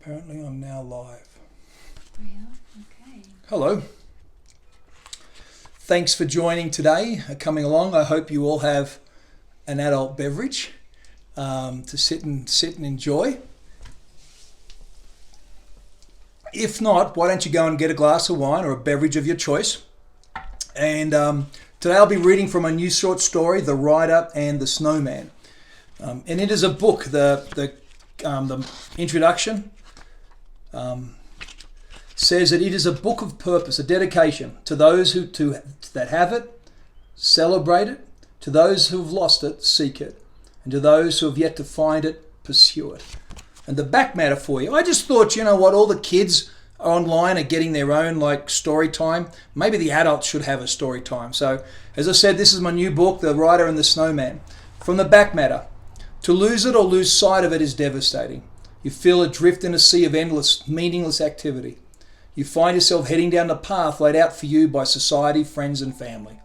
Apparently I'm now live. We are? Okay. Hello. Thanks for joining today, coming along. I hope you all have an adult beverage to sit and enjoy. If not, why don't you go and get a glass of wine or a beverage of your choice. And today I'll be reading from a new short story, The Writer and the Snowman. And it is a book. The introduction says that it is a book of purpose, a dedication to those that have it, celebrate it, to those who have lost it, seek it, and to those who have yet to find it, pursue it. And the back matter for you, I just thought, you know what, all the kids online are getting their own story time. Maybe the adults should have a story time. So, as I said, this is my new book, The Writer and the Snowman. From the back matter, to lose it or lose sight of it is devastating. You feel adrift in a sea of endless, meaningless activity. You find yourself heading down the path laid out for you by society, friends and family.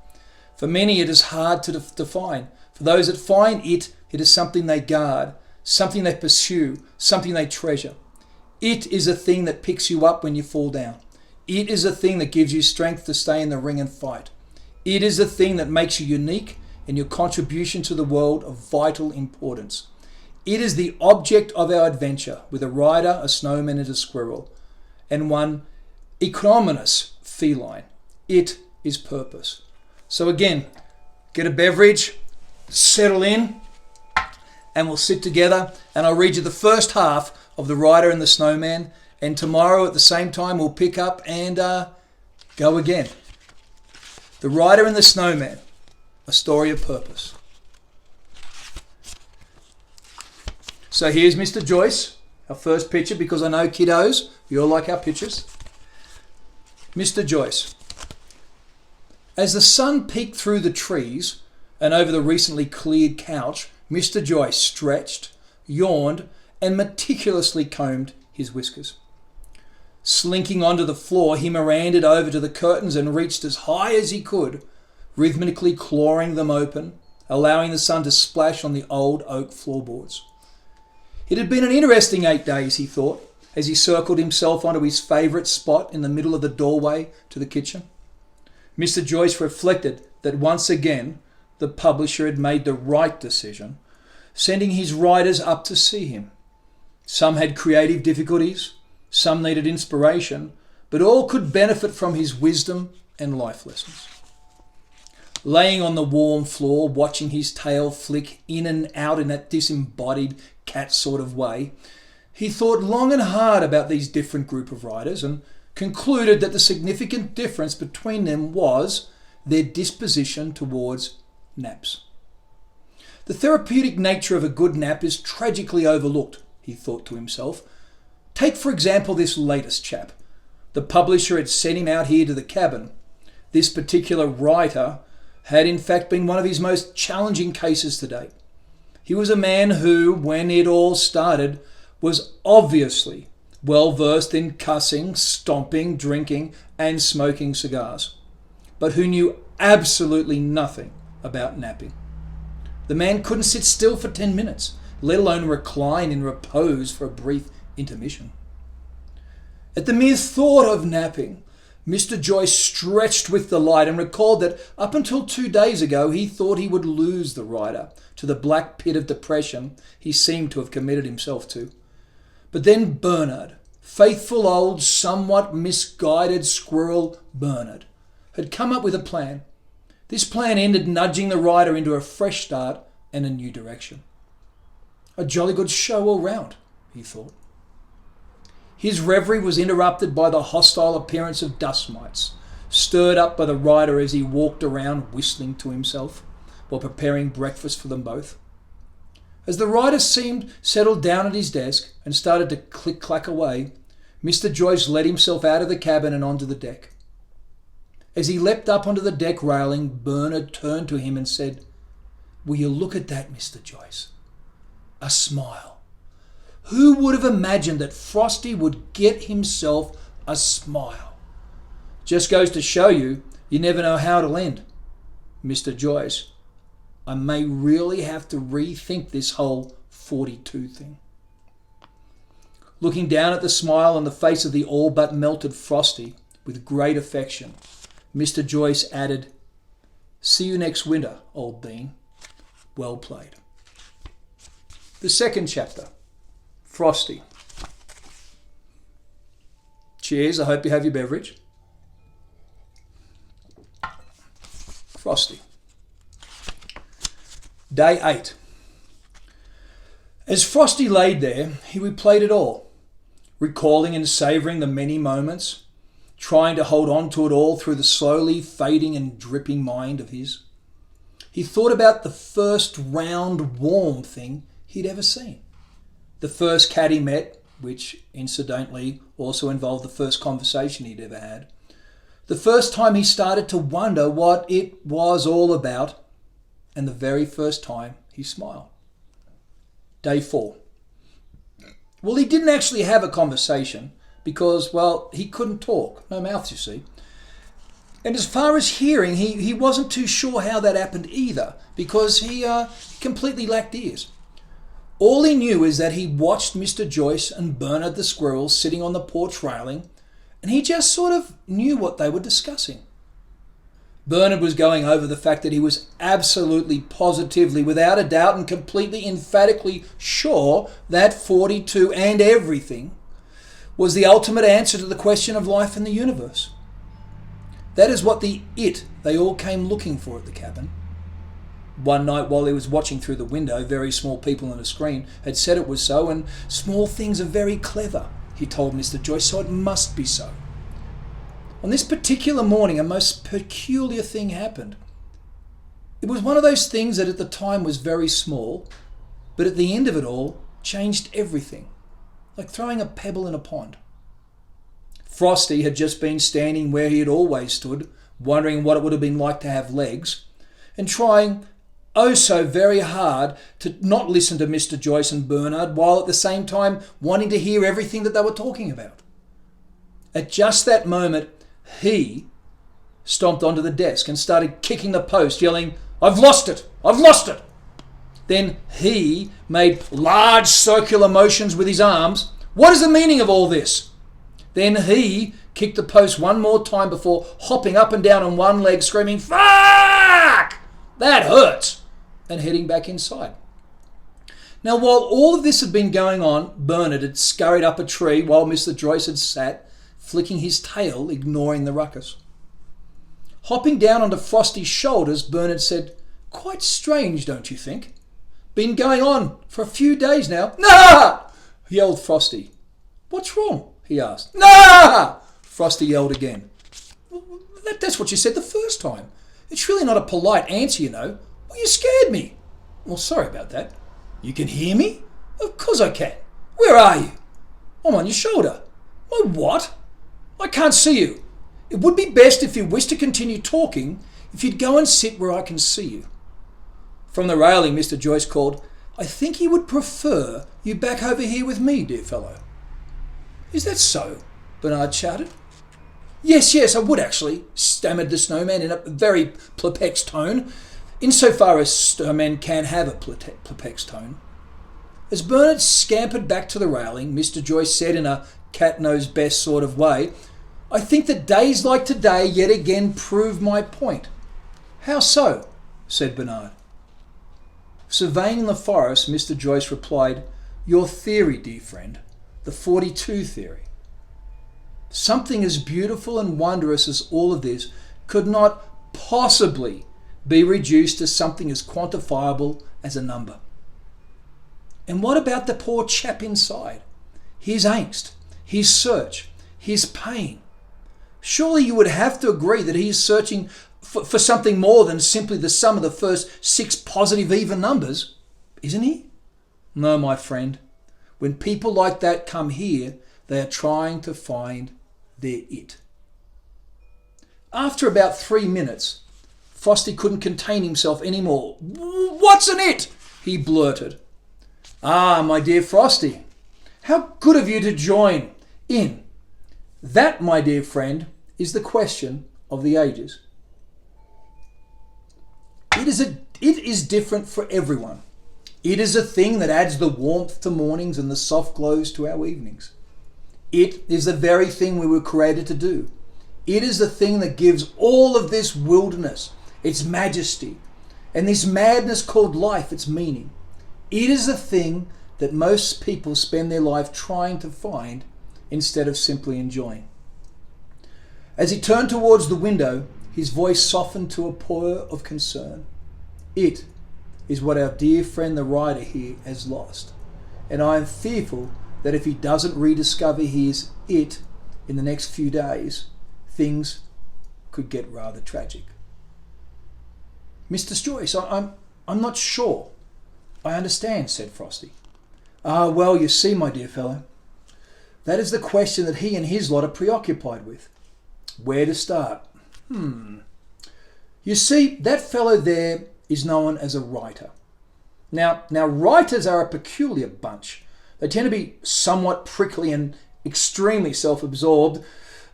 For many it is hard to define. For those that find it, it is something they guard, something they pursue, something they treasure. It is a thing that picks you up when you fall down. It is a thing that gives you strength to stay in the ring and fight. It is a thing that makes you unique in your contribution to the world of vital importance. It is the object of our adventure with a rider, a snowman and a squirrel, and one ignominious feline. It is purpose. So again, get a beverage, settle in, and we'll sit together and I'll read you the first half of The Writer and the Snowman, and tomorrow at the same time we'll pick up and go again. The Writer and the Snowman, a story of purpose. So here's Mr. Joyce, our first picture, because I know kiddos, you all like our pictures. Mr. Joyce. As the sun peeked through the trees and over the recently cleared couch, Mr. Joyce stretched, yawned, and meticulously combed his whiskers. Slinking onto the floor, he meandered over to the curtains and reached as high as he could, rhythmically clawing them open, allowing the sun to splash on the old oak floorboards. It had been an interesting 8 days, he thought, as he circled himself onto his favourite spot in the middle of the doorway to the kitchen. Mr. Joyce reflected that once again the publisher had made the right decision, sending his writers up to see him. Some had creative difficulties, some needed inspiration, but all could benefit from his wisdom and life lessons. Laying on the warm floor, watching his tail flick in and out in that disembodied cat sort of way, he thought long and hard about these different group of writers and concluded that the significant difference between them was their disposition towards naps. The therapeutic nature of a good nap is tragically overlooked, he thought to himself. Take, for example, this latest chap. The publisher had sent him out here to the cabin. This particular writer had in fact been one of his most challenging cases to date. He was a man who, when it all started, was obviously well versed in cussing, stomping, drinking, and smoking cigars, but who knew absolutely nothing about napping. The man couldn't sit still for 10 minutes, let alone recline in repose for a brief intermission. At the mere thought of napping, Mr. Joyce stretched with delight and recalled that up until 2 days ago he thought he would lose the writer to the black pit of depression he seemed to have committed himself to. But then Bernard, faithful old, somewhat misguided squirrel Bernard, had come up with a plan. This plan ended nudging the writer into a fresh start and a new direction. A jolly good show all round, he thought. His reverie was interrupted by the hostile appearance of dust mites, stirred up by the writer as he walked around whistling to himself while preparing breakfast for them both. As the writer seemed settled down at his desk and started to click-clack away, Mr. Joyce let himself out of the cabin and onto the deck. As he leapt up onto the deck railing, Bernard turned to him and said, "Will you look at that, Mr. Joyce? A smile. Who would have imagined that Frosty would get himself a smile? Just goes to show you, you never know how it'll end. Mr. Joyce, I may really have to rethink this whole 42 thing." Looking down at the smile on the face of the all but melted Frosty with great affection, Mr. Joyce added, "See you next winter, old bean. Well played." The second chapter, Frosty. Cheers, I hope you have your beverage. Frosty. Day 8. As Frosty laid there, he replayed it all, recalling and savouring the many moments, trying to hold on to it all through the slowly fading and dripping mind of his. He thought about the first round warm thing he'd ever seen. The first cat he met, which incidentally also involved the first conversation he'd ever had. The first time he started to wonder what it was all about, and the very first time he smiled. Day 4. Well, he didn't actually have a conversation because, well, he couldn't talk. No mouth, you see. And as far as hearing, he wasn't too sure how that happened either because he completely lacked ears. All he knew is that he watched Mr. Joyce and Bernard the squirrel sitting on the porch railing, and he just sort of knew what they were discussing. Bernard was going over the fact that he was absolutely, positively, without a doubt and completely emphatically sure that 42 and everything was the ultimate answer to the question of life in the universe. That is what they all came looking for at the cabin. One night while he was watching through the window, very small people on a screen had said it was so, and small things are very clever, he told Mr. Joyce, so it must be so. On this particular morning, a most peculiar thing happened. It was one of those things that at the time was very small, but at the end of it all, changed everything, like throwing a pebble in a pond. Frosty had just been standing where he had always stood, wondering what it would have been like to have legs, and trying oh so very hard to not listen to Mr. Joyce and Bernard, while at the same time wanting to hear everything that they were talking about. At just that moment, he stomped onto the desk and started kicking the post, yelling, "I've lost it! I've lost it!" Then he made large circular motions with his arms. "What is the meaning of all this?" Then he kicked the post one more time before hopping up and down on one leg, screaming, "Fuck! That hurts!" and heading back inside. Now, while all of this had been going on, Bernard had scurried up a tree while Mr. Joyce had sat, flicking his tail, ignoring the ruckus. Hopping down onto Frosty's shoulders, Bernard said, "Quite strange, don't you think? Been going on for a few days now." "Nah!" yelled Frosty. "What's wrong?" he asked. "Nah!" Frosty yelled again. That's what you said the first time. It's really not a polite answer, you know. Well, you scared me." "Well, sorry about that." "You can hear me?" "Of course I can." "Where are you?" "I'm on your shoulder." "My what?" "I can't see you. It would be best if you wish to continue talking if you'd go and sit where I can see you." From the railing, Mr. Joyce called, "I think he would prefer you back over here with me, dear fellow." "Is that so?" Bernard shouted. Yes, I would actually," stammered the snowman in a very perplexed tone, insofar as snowmen can have a perplexed tone. As Bernard scampered back to the railing, Mr. Joyce said in a cat-knows-best sort of way, "I think that days like today yet again prove my point." "How so?" said Bernard. Surveying the forest, Mr. Joyce replied, "Your theory, dear friend, the 42 theory. Something as beautiful and wondrous as all of this could not possibly be reduced to something as quantifiable as a number. And what about the poor chap inside? His angst, his search, his pain. Surely you would have to agree that he is searching for something more than simply the sum of the first 6 positive even numbers, isn't he? No, my friend. When people like that come here, they are trying to find their it." After about 3 minutes, Frosty couldn't contain himself anymore. "What's an it?" he blurted. "Ah, my dear Frosty, how good of you to join in. That, my dear friend, is the question of the ages. It is different for everyone. It is a thing that adds the warmth to mornings and the soft glows to our evenings. It is the very thing we were created to do. It is the thing that gives all of this wilderness its majesty, and this madness called life its meaning. It is the thing that most people spend their life trying to find instead of simply enjoying. As he turned towards the window, his voice softened to a purr of concern. It is what our dear friend the writer here has lost, and I am fearful that if he doesn't rediscover his it in the next few days, things could get rather tragic. Mr. Joyce, I'm not sure. I understand, said Frosty. Ah, well, you see, my dear fellow, that is the question that he and his lot are preoccupied with. Where to start? You see, that fellow there is known as a writer. Now, writers are a peculiar bunch. They tend to be somewhat prickly and extremely self-absorbed,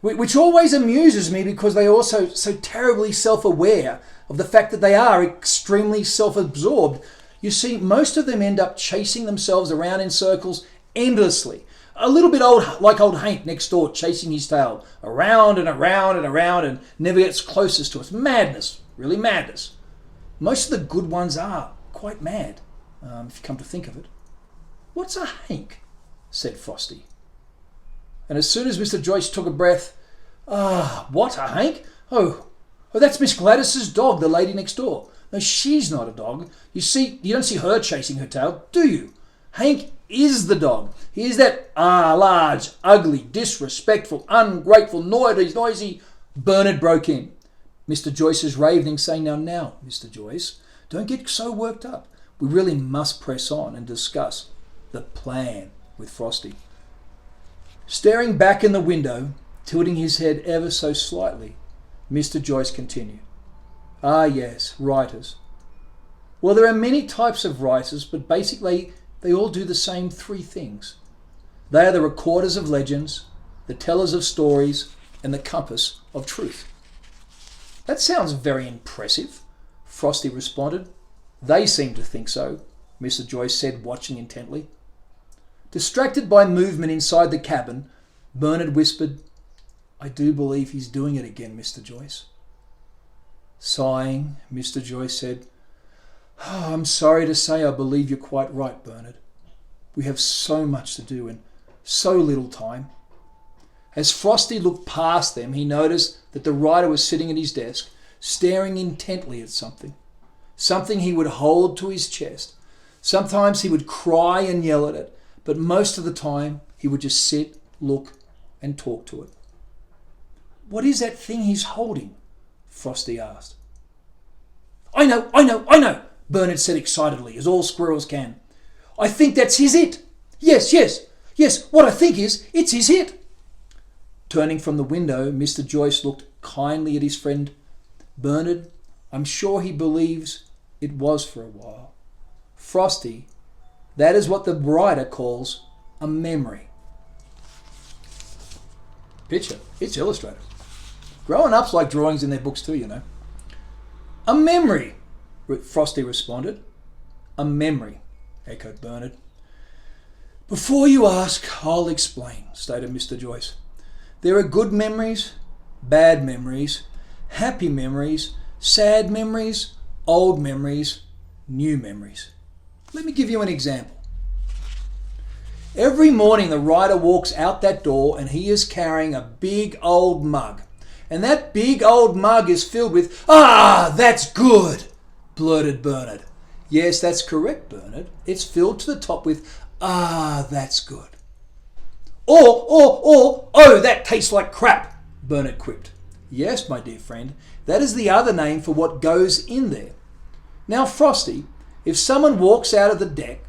which always amuses me because they are also so terribly self-aware of the fact that they are extremely self-absorbed. You see, most of them end up chasing themselves around in circles endlessly. A little bit like old Hank next door chasing his tail around and around and around and never gets closest to us. Madness, really madness. Most of the good ones are quite mad, if you come to think of it. What's a Hank? Said Frosty. And as soon as Mr. Joyce took a breath, what, a Hank? Oh, that's Miss Gladys's dog, the lady next door. No, she's not a dog. You see, you don't see her chasing her tail, do you? Hank is the dog. He is that large, ugly, disrespectful, ungrateful, noisy. Bernard broke in. Mr. Joyce's ravening, saying, Now, Mr. Joyce, don't get so worked up. We really must press on and discuss the plan with Frosty. Staring back in the window, tilting his head ever so slightly, Mr. Joyce continued. Ah, yes, writers. Well, there are many types of writers, but basically they all do the same three things. They are the recorders of legends, the tellers of stories, and the compass of truth. That sounds very impressive, Frosty responded. They seem to think so, Mr. Joyce said, watching intently. Distracted by movement inside the cabin, Bernard whispered, I do believe he's doing it again, Mr. Joyce. Sighing, Mr. Joyce said, I'm sorry to say I believe you're quite right, Bernard. We have so much to do and so little time. As Frosty looked past them, he noticed that the writer was sitting at his desk, staring intently at something he would hold to his chest. Sometimes he would cry and yell at it, but most of the time he would just sit, look, and talk to it. What is that thing he's holding? Frosty asked. I know, Bernard said excitedly, as all squirrels can. I think that's his it. Yes, what I think is, it's his it. Turning from the window, Mr. Joyce looked kindly at his friend. Bernard, I'm sure he believes it was for a while. Frosty, that is what the writer calls a memory. Picture, it's illustrated. Growing up's like drawings in their books too, you know. A memory, Frosty responded. A memory, echoed Bernard. Before you ask, I'll explain, stated Mr. Joyce. There are good memories, bad memories, happy memories, sad memories, old memories, new memories. Let me give you an example. Every morning the writer walks out that door and he is carrying a big old mug. And that big old mug is filled with, that's good, blurted Bernard. Yes, that's correct, Bernard. It's filled to the top with, that's good. Oh, that tastes like crap, Bernard quipped. Yes, my dear friend, that is the other name for what goes in there. Now, Frosty, if someone walks out of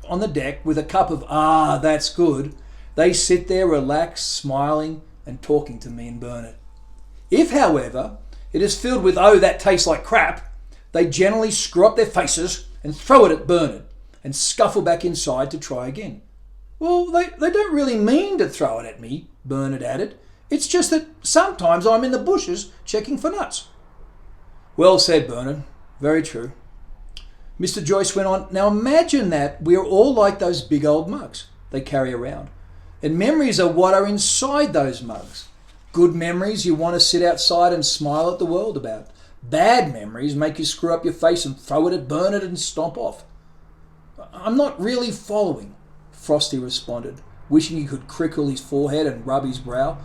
on the deck with a cup of that's good, they sit there relaxed, smiling and talking to me and Bernard. If, however, it is filled with that tastes like crap, they generally screw up their faces and throw it at Bernard and scuffle back inside to try again. Well, they don't really mean to throw it at me, Bernard added. It's just that sometimes I'm in the bushes checking for nuts. Well said, Bernard. Very true. Mr. Joyce went on, now imagine that we are all like those big old mugs they carry around. And memories are what are inside those mugs. Good memories you want to sit outside and smile at the world about. Bad memories make you screw up your face and throw it, burn it and stomp off. I'm not really following, Frosty responded, wishing he could crickle his forehead and rub his brow.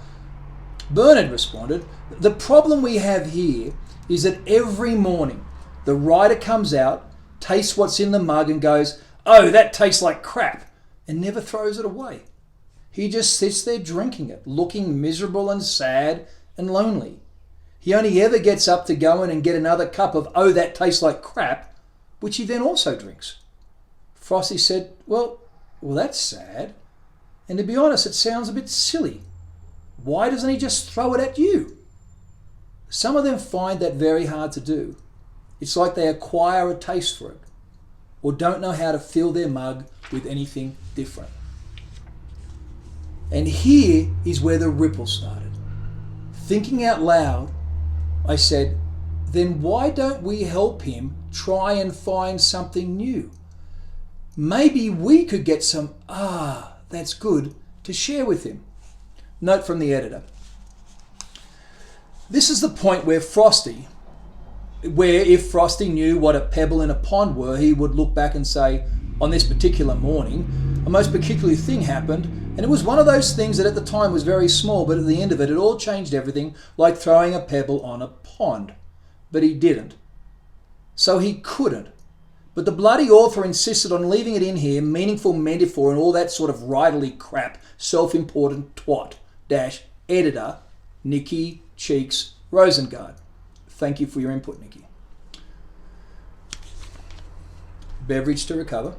Bernard responded, the problem we have here is that every morning the writer comes out, tastes what's in the mug and goes, oh, that tastes like crap, and never throws it away. He just sits there drinking it, looking miserable and sad and lonely. He only ever gets up to go in and get another cup of, oh, that tastes like crap, which he then also drinks. Frosty said, well, that's sad. And to be honest, it sounds a bit silly. Why doesn't he just throw it at you? Some of them find that very hard to do. It's like they acquire a taste for it, or don't know how to fill their mug with anything different. And here is where the ripple started. Thinking out loud, I said, then why don't we help him try and find something new? Maybe we could get some, that's good, to share with him. Note from the editor. This is the point where if Frosty knew what a pebble in a pond were, he would look back and say, on this particular morning, a most peculiar thing happened, and it was one of those things that at the time was very small, but at the end of it, it all changed everything, like throwing a pebble on a pond. But he didn't. So he couldn't. But the bloody author insisted on leaving it in here, meaningful metaphor and all that sort of writerly crap, self-important twat. Editor, Nikki Cheeks Rosengard. Thank you for your input, Nikki. Beverage to recover.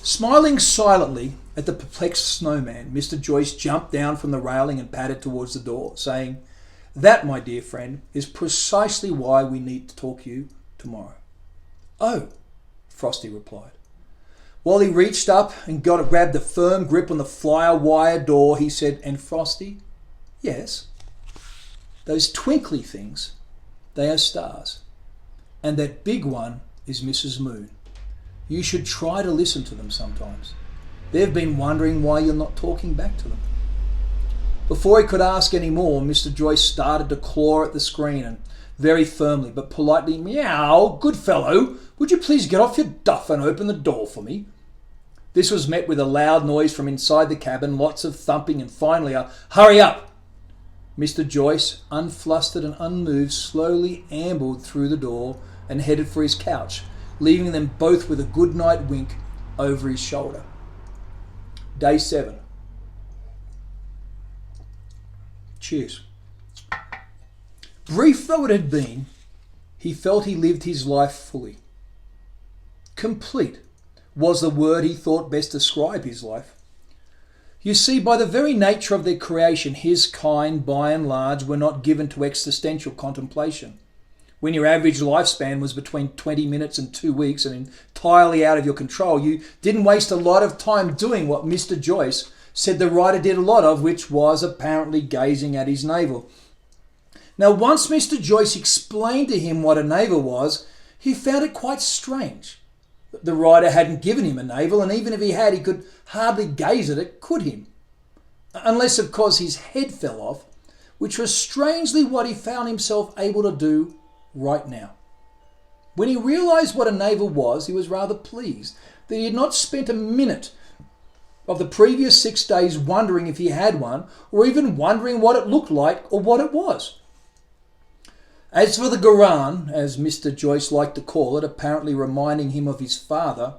Smiling silently at the perplexed snowman, Mr. Joyce jumped down from the railing and padded towards the door, saying, that, my dear friend, is precisely why we need to talk to you tomorrow. Oh, Frosty replied. While he reached up and grabbed a firm grip on the flyer wire door, he said, and Frosty, yes, those twinkly things, they are stars. And that big one is Mrs. Moon. You should try to listen to them sometimes. They've been wondering why you're not talking back to them. Before he could ask any more, Mr. Joyce started to claw at the screen and very firmly but politely, meow, good fellow, would you please get off your duff and open the door for me? This was met with a loud noise from inside the cabin, lots of thumping, and finally a hurry up. Mr. Joyce, unflustered and unmoved, slowly ambled through the door and headed for his couch, leaving them both with a good night wink over his shoulder. Day 7. Cheers. Brief though it had been, he felt he lived his life fully. Complete was the word he thought best describe his life. You see, by the very nature of their creation, his kind, by and large, were not given to existential contemplation. When your average lifespan was between 20 minutes and 2 weeks and entirely out of your control, you didn't waste a lot of time doing what Mr. Joyce said the writer did a lot of, which was apparently gazing at his navel. Now, once Mr. Joyce explained to him what a navel was, he found it quite strange. The writer hadn't given him a navel, and even if he had, he could hardly gaze at it, could he? Unless, of course, his head fell off, which was strangely what he found himself able to do right now. When he realised what a navel was, he was rather pleased that he had not spent a minute of the previous 6 days wondering if he had one, or even wondering what it looked like or what it was. As for the Guran, as Mr. Joyce liked to call it, apparently reminding him of his father,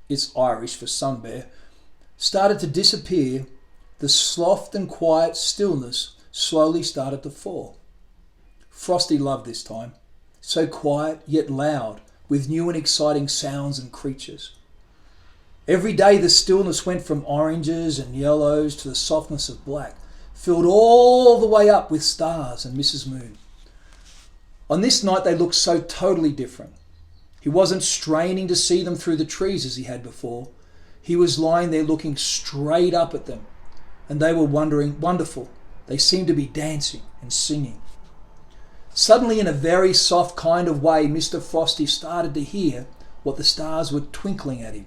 it's Irish for sun bear, started to disappear, the soft and quiet stillness slowly started to fall. Frosty loved this time, so quiet yet loud, with new and exciting sounds and creatures. Every day the stillness went from oranges and yellows to the softness of black, filled all the way up with stars and Mrs. Moon. On this night they looked so totally different. He wasn't straining to see them through the trees as he had before. He was lying there looking straight up at them, and they were wonderful. They seemed to be dancing and singing. Suddenly, in a very soft kind of way, Mr. Frosty started to hear what the stars were twinkling at him.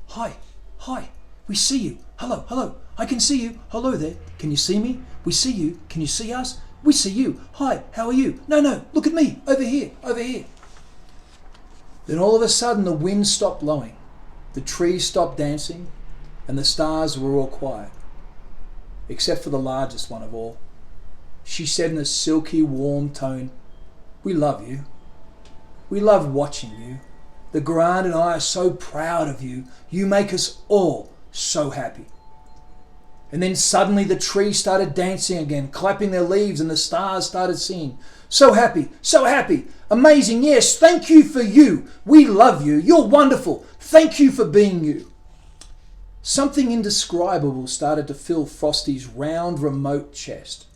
Hi, Hi, we see you. Hello, hello. I can see you. Hello there. Can you see me? We see you. Can you see us? We see you. Hi, how are you? No, no, look at me. Over here, over here. Then all of a sudden the wind stopped blowing. The trees stopped dancing and the stars were all quiet. Except for the largest one of all. She said in a silky, warm tone, "We love you. We love watching you. The Grand and I are so proud of you. You make us all so happy." And then suddenly the trees started dancing again, clapping their leaves, and the stars started singing. So happy, amazing, yes, thank you for you. We love you. You're wonderful. Thank you for being you. Something indescribable started to fill Frosty's round, remote chest.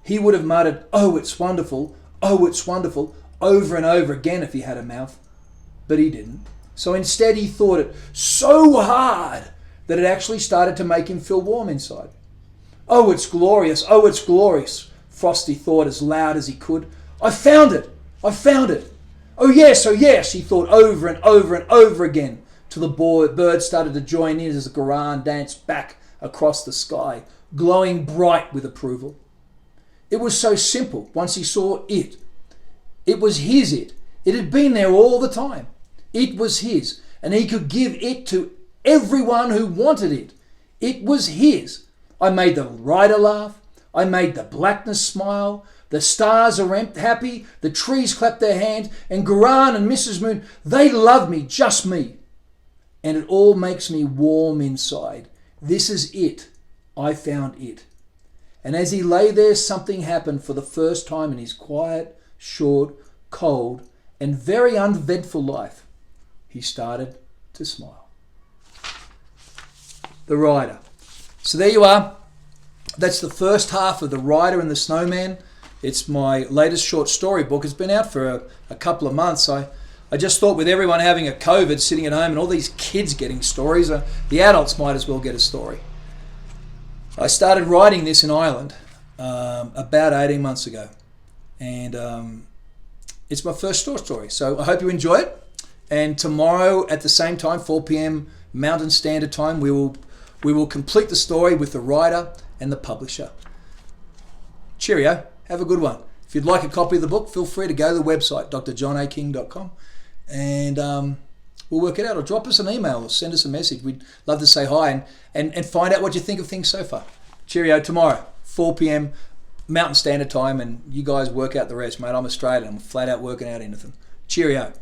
He would have muttered, "Oh, it's wonderful, over and over again if he had a mouth. But he didn't. So instead he thought it so hard that it actually started to make him feel warm inside. Oh, it's glorious, Frosty thought as loud as he could. I found it. Oh yes, he thought over and over again, till the bird started to join in as the Quran danced back across the sky, glowing bright with approval. It was so simple once he saw it. It was his it. It had been there all the time. It was his, and he could give it to everyone who wanted it. It was his. I made the writer laugh. I made the blackness smile. The stars are happy. The trees clap their hands. And Guran and Mrs. Moon, they love me, just me. And it all makes me warm inside. This is it. I found it. And as he lay there, something happened for the first time in his quiet, short, cold, and very uneventful life. He started to smile. The Writer. So there you are. That's the first half of The Writer and the Snowman. It's my latest short story book. It's been out for a couple of months. I just thought with everyone having a COVID, sitting at home, and all these kids getting stories, the adults might as well get a story. I started writing this in Ireland about 18 months ago. And it's my first short story. So I hope you enjoy it. And tomorrow at the same time, 4 p.m. Mountain Standard Time, we will complete the story with the writer and the publisher. Cheerio. Have a good one. If you'd like a copy of the book, feel free to go to the website, drjohnaking.com, and we'll work it out. Or drop us an email or send us a message. We'd love to say hi and find out what you think of things so far. Cheerio. Tomorrow, 4 p.m. Mountain Standard Time, and you guys work out the rest, mate. I'm Australian. I'm flat out working out anything. Cheerio.